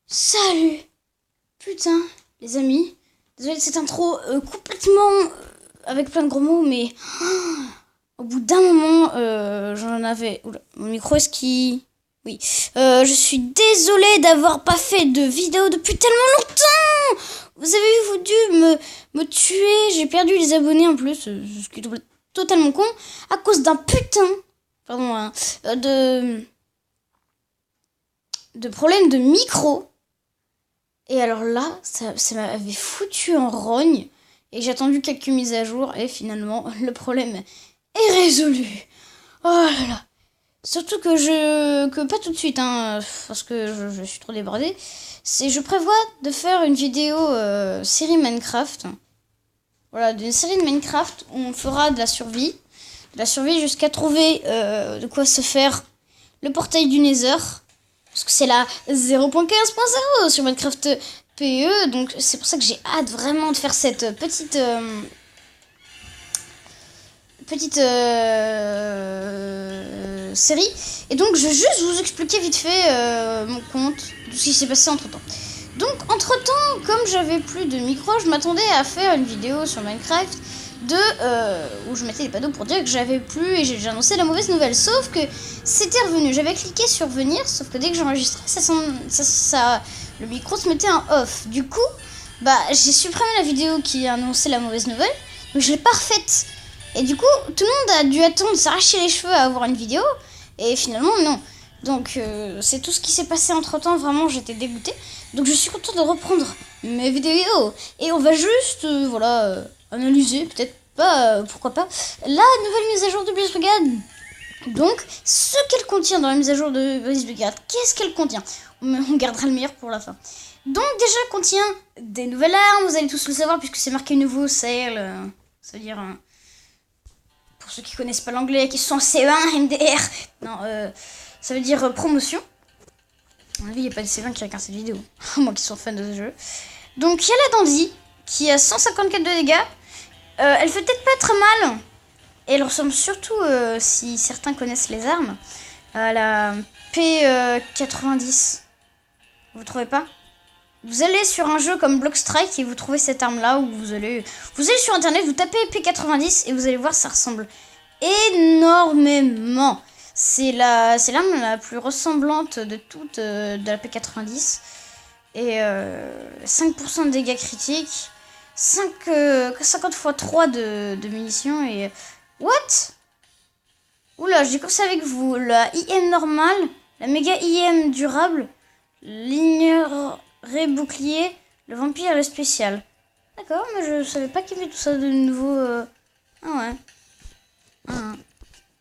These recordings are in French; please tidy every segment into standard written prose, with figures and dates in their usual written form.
Salut. Putain, les amis. Désolé de cette intro complètement avec plein de gros mots, mais au bout d'un moment, j'en avais... Oula, mon micro est-ce qui... Oui. Je suis désolée d'avoir pas fait de vidéo depuis tellement longtemps. Vous avez dû me tuer. J'ai perdu les abonnés en plus, ce qui est totalement con, à cause d'un putain... Pardon, hein, de problème de micro. Et alors là, ça m'avait foutu en rogne. Et j'ai attendu quelques mises à jour. Et finalement, le problème est résolu. Oh là là. Surtout que pas tout de suite, hein, parce que je suis trop débordée. Je prévois de faire une vidéo série Minecraft. Voilà, d'une série de Minecraft où on fera de la survie. De la survie jusqu'à trouver de quoi se faire le portail du Nether. Parce que c'est la 0.15.0 sur Minecraft PE. Donc c'est pour ça que j'ai hâte vraiment de faire cette petite série. Et donc je vais juste vous expliquer vite fait mon compte, tout ce qui s'est passé entre temps. Donc entre temps, comme j'avais plus de micro, je m'attendais à faire une vidéo sur Minecraft où je mettais des panneaux pour dire que j'avais plus, et j'ai annoncé la mauvaise nouvelle. Sauf que c'était revenu. J'avais cliqué sur venir, sauf que dès que j'enregistrais, le micro se mettait en off. Du coup, j'ai supprimé la vidéo qui annonçait la mauvaise nouvelle, donc je l'ai pas refaite. Et du coup, tout le monde a dû attendre de s'arracher les cheveux à avoir une vidéo, et finalement non. Donc c'est tout ce qui s'est passé entre temps. Vraiment, j'étais dégoûtée. Donc je suis contente de reprendre mes vidéos, et on va juste analyser, peut-être pas, pourquoi pas, la nouvelle mise à jour de Blaze Brigade. Donc, ce qu'elle contient dans la mise à jour de Blaze Brigade, qu'est-ce qu'elle contient? On gardera le meilleur pour la fin. Donc, déjà, elle contient des nouvelles armes, vous allez tous le savoir, puisque c'est marqué nouveau sale, ça veut dire, pour ceux qui connaissent pas l'anglais, qui sont C1, MDR, non, ça veut dire promotion. À mon avis, il n'y a pas de C20 qui regardent cette vidéo, moi qui sont fan de ce jeu. Donc, il y a la Dandy, qui a 154 de dégâts. Elle fait peut-être pas très mal. Et elle ressemble surtout, si certains connaissent les armes, à la P90. Vous trouvez pas? Vous allez sur un jeu comme Blockstrike et vous trouvez cette arme-là, ou vous allez sur internet, vous tapez P90 et vous allez voir, ça ressemble énormément. C'est l'arme la plus ressemblante de toutes de la P90. Et 5% de dégâts critiques. 50 x 3 de munitions et... What? Oula, j'ai commencé avec vous. La IM normale, la méga IM durable, l'ignoré bouclier, le vampire et le spécial. D'accord, mais je savais pas qu'il y avait tout ça de nouveau. Ah ouais.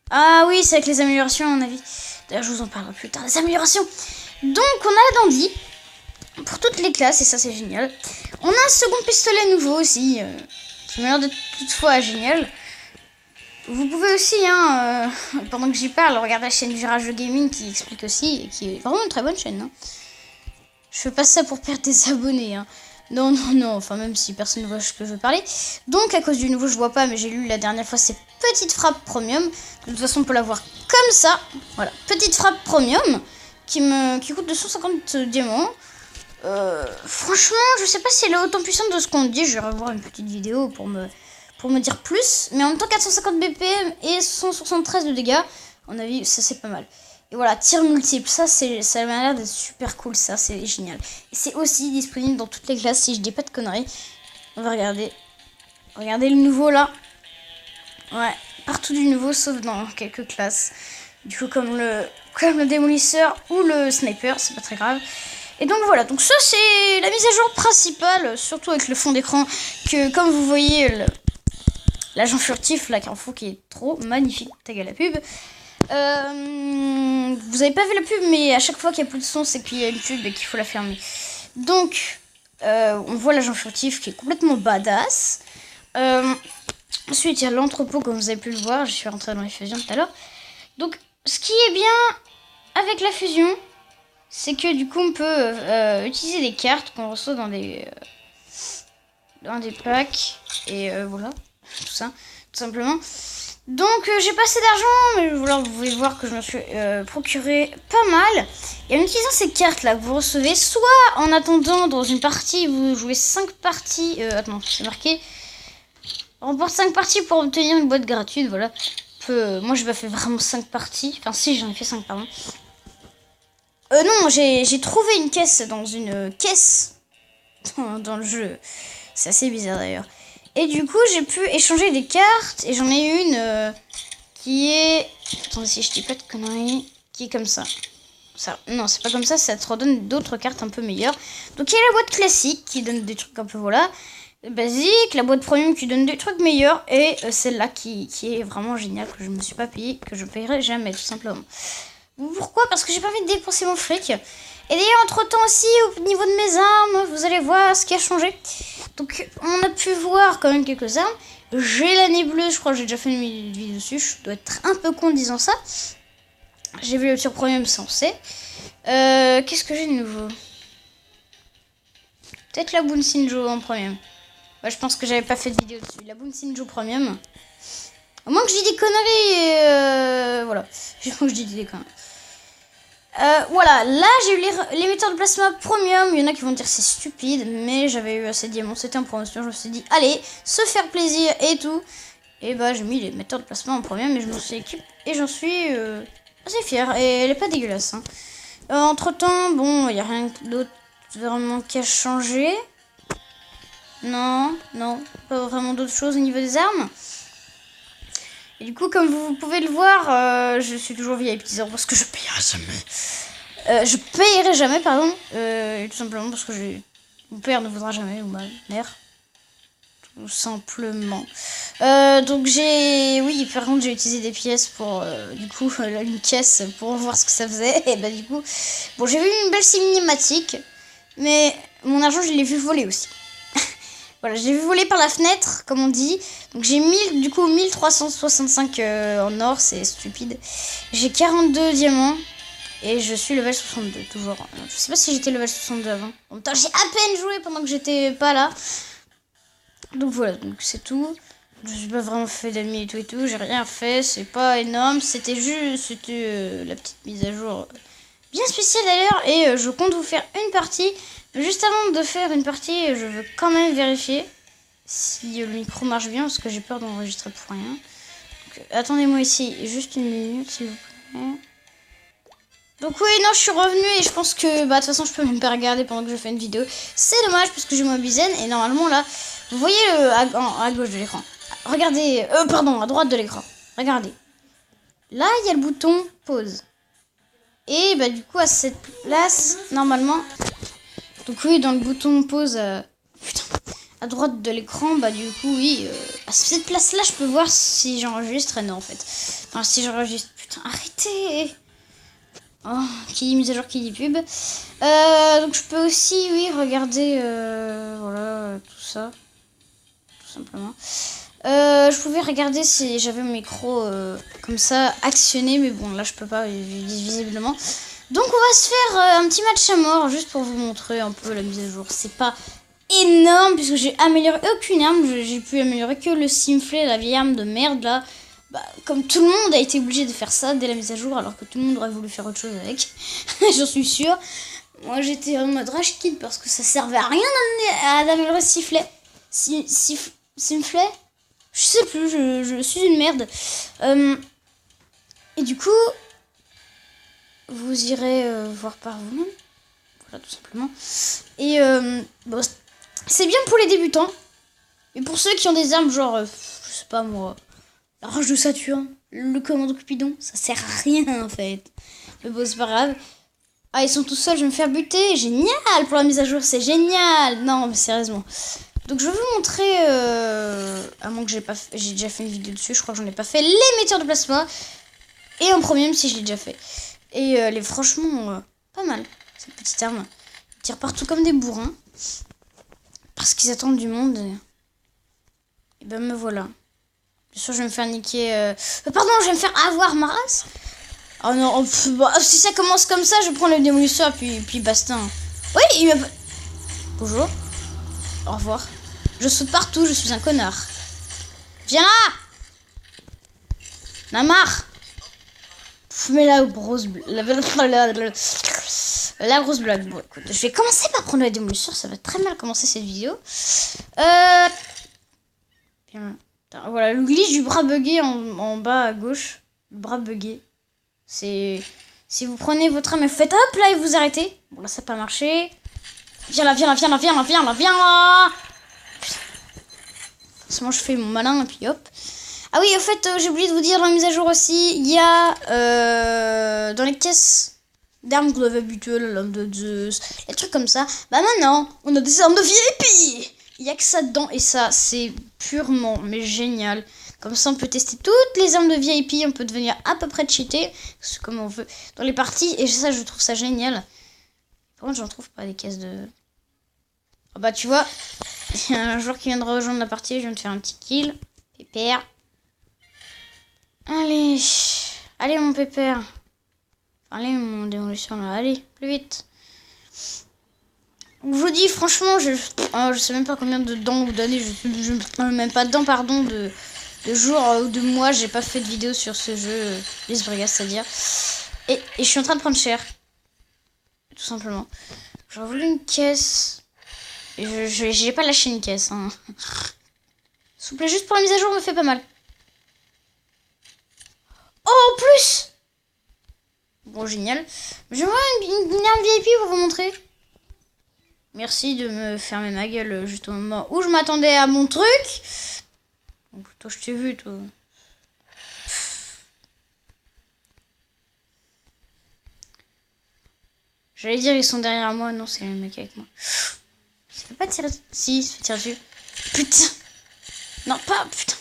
Ah oui, c'est avec les améliorations à mon avis. D'ailleurs, je vous en parlerai plus tard. Les améliorations. Donc, on a la Dandy pour toutes les classes, et ça c'est génial. On a un second pistolet nouveau aussi, qui m'a l'air d'être toutefois génial. Vous pouvez aussi, pendant que j'y parle, regarder la chaîne Virage Gaming qui explique aussi, et qui est vraiment une très bonne chaîne. Hein. Je fais pas ça pour perdre des abonnés. Hein. Non, enfin même si personne ne voit ce que je veux parler. Donc à cause du nouveau, je vois pas, mais j'ai lu la dernière fois, c'est Petite Frappe Premium. De toute façon, on peut la voir comme ça. Voilà, Petite Frappe Premium, qui coûte 250 diamants. Franchement, je sais pas si elle est autant puissante de ce qu'on dit. Je vais revoir une petite vidéo pour me dire plus. Mais en même temps, 450 BPM et 173 de dégâts, à mon avis, ça c'est pas mal. Et voilà, tir multiple, ça m'a l'air d'être super cool, ça c'est génial. Et c'est aussi disponible dans toutes les classes, si je dis pas de conneries. On va regarder. Regardez le nouveau là. Ouais, partout du nouveau, sauf dans quelques classes. Du coup, comme le démolisseur ou le sniper, c'est pas très grave. Et donc voilà, donc ça c'est la mise à jour principale, surtout avec le fond d'écran, que comme vous voyez, l'agent furtif, là, qui est trop magnifique, tag à la pub. Vous avez pas vu la pub, mais à chaque fois qu'il y a plus de son, c'est qu'il y a une pub et qu'il faut la fermer. Donc, on voit l'agent furtif qui est complètement badass. Ensuite, il y a l'entrepôt, comme vous avez pu le voir, je suis rentrée dans les fusions tout à l'heure. Donc, ce qui est bien avec la fusion, c'est que du coup on peut utiliser des cartes qu'on reçoit dans des packs, et voilà, tout ça, tout simplement. Donc j'ai pas assez d'argent, mais voilà, vous pouvez voir que je me suis procuré pas mal. Et en utilisant ces cartes là que vous recevez, soit en attendant dans une partie, vous jouez 5 parties. Attends, c'est marqué. On remporte 5 parties pour obtenir une boîte gratuite, voilà. Moi j'ai pas fait vraiment 5 parties. Enfin si, j'en ai fait 5, pardon. Non, j'ai trouvé une caisse dans une caisse dans le jeu. C'est assez bizarre d'ailleurs. Et du coup, j'ai pu échanger des cartes. Et j'en ai une qui est... Attendez, si je dis pas de conneries. Qui est comme ça. Non, c'est pas comme ça te redonne d'autres cartes un peu meilleures. Donc, il y a la boîte classique qui donne des trucs un peu, voilà, basique. La boîte premium qui donne des trucs meilleurs. Et celle-là qui est vraiment géniale, que je me suis pas payée, que je payerai jamais, tout simplement. Pourquoi? Parce que j'ai pas envie de dépenser mon fric. Et d'ailleurs, entre-temps aussi, au niveau de mes armes, vous allez voir ce qui a changé. Donc, on a pu voir quand même quelques armes. J'ai la nébuleuse, je crois que j'ai déjà fait une vidéo dessus. Je dois être un peu con en disant ça. J'ai vu le tir premium, ça on sait. Qu'est-ce que j'ai de nouveau? Peut-être la Boon Sinjo en premium. Ouais, je pense que j'avais pas fait de vidéo dessus. La Boon Sinjo premium. À moins que je dise des conneries. Voilà. Je pense que je dis des conneries. Voilà, là j'ai eu l'émetteur de plasma premium. Il y en a qui vont dire c'est stupide, mais j'avais eu assez de diamants, c'était en promotion. Je me suis dit, allez, se faire plaisir et tout. Et bah j'ai mis l'émetteur de plasma en premium et je m'en suis équipé. Et j'en suis assez fière. Et elle est pas dégueulasse. Hein. Entre temps, bon, il n'y a rien d'autre vraiment qui a changé. Non, pas vraiment d'autres choses au niveau des armes. Et du coup, comme vous pouvez le voir, je suis toujours VIP teaser parce que je payerai jamais. Je payerai jamais, pardon. Tout simplement parce que mon père ne voudra jamais, ou ma mère. Tout simplement. Donc oui, par contre, j'ai utilisé des pièces pour, du coup, une caisse pour voir ce que ça faisait. Et bah, du coup, bon, j'ai vu une belle cinématique, mais mon argent, je l'ai vu voler aussi. Voilà, j'ai vu voler par la fenêtre, comme on dit. Donc j'ai 1365 en or, c'est stupide. J'ai 42 diamants et je suis level 62 toujours. Je sais pas si j'étais level 62 avant. En même temps, j'ai à peine joué pendant que j'étais pas là. Donc voilà, donc c'est tout. Je n'ai pas vraiment fait d'amis et tout. J'ai rien fait, c'est pas énorme. C'était juste, la petite mise à jour bien spéciale d'ailleurs. Et je compte vous faire une partie. Juste avant de faire une partie, je veux quand même vérifier si le micro marche bien, parce que j'ai peur d'enregistrer pour rien. Attendez-moi ici, juste une minute, s'il vous plaît. Donc oui, non, je suis revenue et je pense que, de toute façon, je peux même pas regarder pendant que je fais une vidéo. C'est dommage, parce que j'ai mon Bizen, et normalement, là, vous voyez à gauche de l'écran. Regardez, pardon, à droite de l'écran. Regardez. Là, il y a le bouton pause. Et du coup, à cette place, normalement... Donc oui, dans le bouton pause, à droite de l'écran, du coup, oui, à cette place-là, je peux voir si j'enregistre. Non, en fait. Enfin, si j'enregistre, putain, arrêtez. Oh, qui dit mise à jour, qui dit pub. Donc je peux aussi, oui, regarder, voilà, tout ça. Tout simplement. Je pouvais regarder si j'avais mon micro comme ça, actionné, mais bon, là, je peux pas, visiblement. Donc on va se faire un petit match à mort, juste pour vous montrer un peu la mise à jour. C'est pas énorme, puisque j'ai amélioré aucune arme. J'ai pu améliorer que le Simflay, la vieille arme de merde, là. Comme tout le monde a été obligé de faire ça dès la mise à jour, alors que tout le monde aurait voulu faire autre chose avec. J'en suis sûre. Moi, j'étais en mode rage kid, parce que ça servait à rien d'améliorer Simflay. Simflay? Je sais plus, je suis une merde. Et du coup... Vous irez voir par vous-même. Voilà, tout simplement. Et bon, c'est bien pour les débutants. Et pour ceux qui ont des armes, genre, je sais pas moi, la roche de Saturne, le commando Cupidon, ça sert à rien en fait. Mais bon, c'est pas grave. Ah, ils sont tous seuls, je vais me faire buter. Génial pour la mise à jour, c'est génial. Non, mais sérieusement. Donc je vais vous montrer, à moins que j'ai déjà fait une vidéo dessus, je crois que j'en ai pas fait, l'émetteur de plasma. Et en premium si je l'ai déjà fait. Et franchement, pas mal, cette petite arme. Ils tirent partout comme des bourrins. Parce qu'ils attendent du monde. Et me voilà. Bien sûr, je vais me faire niquer... Pardon, je vais me faire avoir ma race. Oh non, si ça commence comme ça, je prends le démolisseur, puis basta. Oui, il m'a... Bonjour. Au revoir. Je saute partout, je suis un connard. Viens là! J'en ai marre. Mais la grosse la grosse blague. Bon, écoute, je vais commencer par prendre la démolisseur. Ça va très mal commencer cette vidéo. Voilà, le glitch du bras buggé en bas à gauche. Le bras buggé. C'est... Si vous prenez votre arme et vous faites hop là et vous arrêtez. Bon là ça n'a pas marché. Viens là. Putain. Forcément je fais mon malin et puis hop. Ah oui, au fait, j'ai oublié de vous dire dans la mise à jour aussi, il y a dans les caisses d'armes qu'on avait habituées, la lame de Zeus, les trucs comme ça. Bah maintenant, on a des armes de VIP. Il y a que ça dedans et ça, c'est purement mais génial. Comme ça, on peut tester toutes les armes de VIP, on peut devenir à peu près cheaté, comme on veut, dans les parties. Et ça, je trouve ça génial. Par contre, j'en trouve pas des caisses de... Oh bah tu vois, il y a un joueur qui vient de rejoindre la partie, je viens de faire un petit kill. Pépère. Allez mon pépère. Allez mon démolition là, allez, plus vite. Je vous dis franchement, je sais même pas combien de dents ou d'années, même pas de dents pardon, de jours ou de mois, j'ai pas fait de vidéo sur ce jeu, les Brigades c'est-à-dire. Et je suis en train de prendre cher. Tout simplement. J'aurais voulu une caisse. Et j'ai pas lâché une caisse. Hein. S'il vous plaît, juste pour la mise à jour, me fait pas mal. Oh, en plus! Bon, génial. J'aimerais une arme VIP pour vous montrer. Merci de me fermer ma gueule juste au moment où je m'attendais à mon truc. Bon, toi, je t'ai vu, toi. J'allais dire, ils sont derrière moi. Non, c'est le mec avec moi. Ça fait pas tirer... Si, ça fait tirer dessus. Putain! Non, pas... Putain!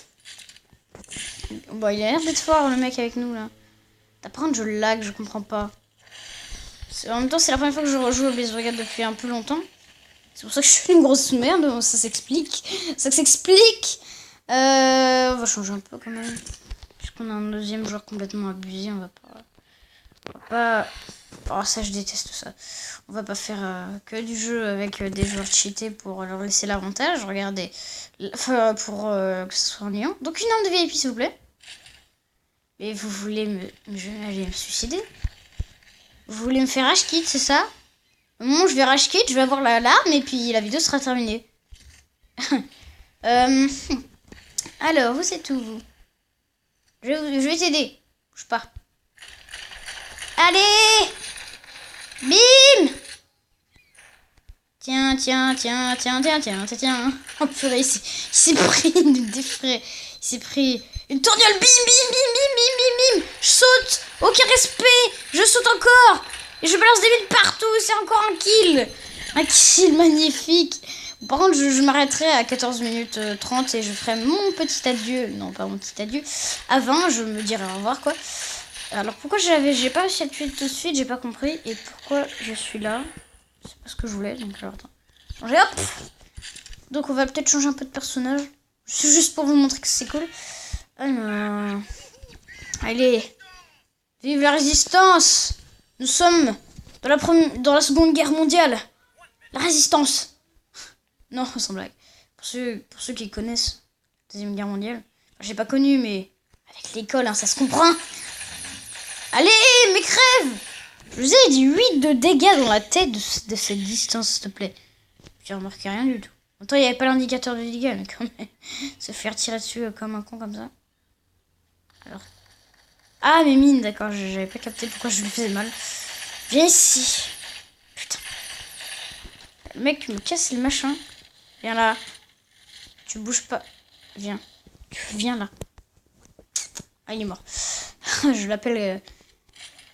Bon, il a l'air d'être fort, le mec avec nous, là. Par contre, je lag, je comprends pas. En même temps, c'est la première fois que je rejoue au Blaze Brigade depuis un peu longtemps. C'est pour ça que je suis une grosse merde, ça s'explique. Ça s'explique. On va changer un peu quand même. Puisqu'on a un deuxième joueur complètement abusé, on va pas... Oh, ça, je déteste ça. On va pas faire que du jeu avec des joueurs cheatés pour leur laisser l'avantage. Regardez. Pour que ce soit ennuyant. Donc, une arme de VIP, s'il vous plaît. Et vous voulez me... Je vais aller me suicider. Vous voulez me faire rage quit, c'est ça? Au moment où je vais rage quit, je vais avoir l'alarme et puis la vidéo sera terminée. Alors, vous êtes où, vous? Je vais t'aider. Bouge pas. Allez! Bim! Tiens. Oh purée, il s'est pris une défraie. Il s'est pris une tournure. Bim! Je saute. Aucun respect. Je saute encore. Et je balance des mines partout. C'est encore un kill. Un kill magnifique. Par contre, je m'arrêterai à 14 minutes 30 et je ferai mon petit adieu. Non, pas mon petit adieu. À 20, je me dirai au revoir, quoi. Alors, pourquoi j'ai pas réussi à tuer tout de suite, j'ai pas compris. Et pourquoi je suis là? C'est pas ce que je voulais, donc alors attends. Changer, hop. Donc, on va peut-être changer un peu de personnage. C'est juste pour vous montrer que c'est cool. Alors... Allez. Vive la résistance. Nous sommes dans la Seconde Guerre mondiale. La résistance. Non, sans blague. Pour ceux qui connaissent la Deuxième Guerre mondiale. Enfin, j'ai pas connu, mais avec l'école, hein, ça se comprend. Allez, mais crève! Je vous ai dit 8 de dégâts dans la tête de cette distance, s'il te plaît. J'ai remarqué rien du tout. Pourtant, il n'y avait pas l'indicateur de dégâts, mais quand même, se faire tirer dessus comme un con comme ça. Alors... Ah, mes mines, d'accord, j'avais pas capté pourquoi je lui faisais mal. Viens ici. Putain. Le mec me casse le machin. Viens là. Tu bouges pas. Viens. Viens là. Ah, il est mort. Je l'appelle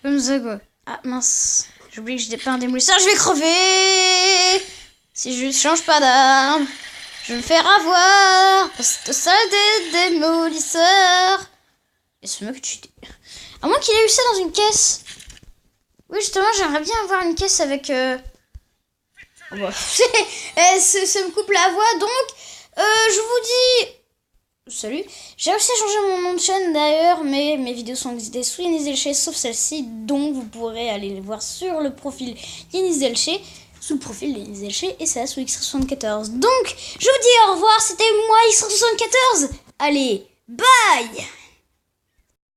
comme ça, quoi. Ah, mince. J'ai oublié que j'étais pas un démolisseur. Je vais crever. Si je change pas d'arme, je vais me faire avoir. C'est ça des démolisseurs. Et ce mec, à moins qu'il ait eu ça dans une caisse. Oui, justement, j'aimerais bien avoir une caisse avec... Oh, bah. Ça me coupe la voix, donc... je vous dis... Salut. J'ai aussi changé mon nom de chaîne d'ailleurs, mais mes vidéos sont existées sous Yannis Delché, sauf celle-ci, donc vous pourrez aller les voir sur le profil Yannis Delché, sous le profil Yannis Delché, et ça sous X74. Donc, je vous dis au revoir, c'était moi X74. Allez, bye!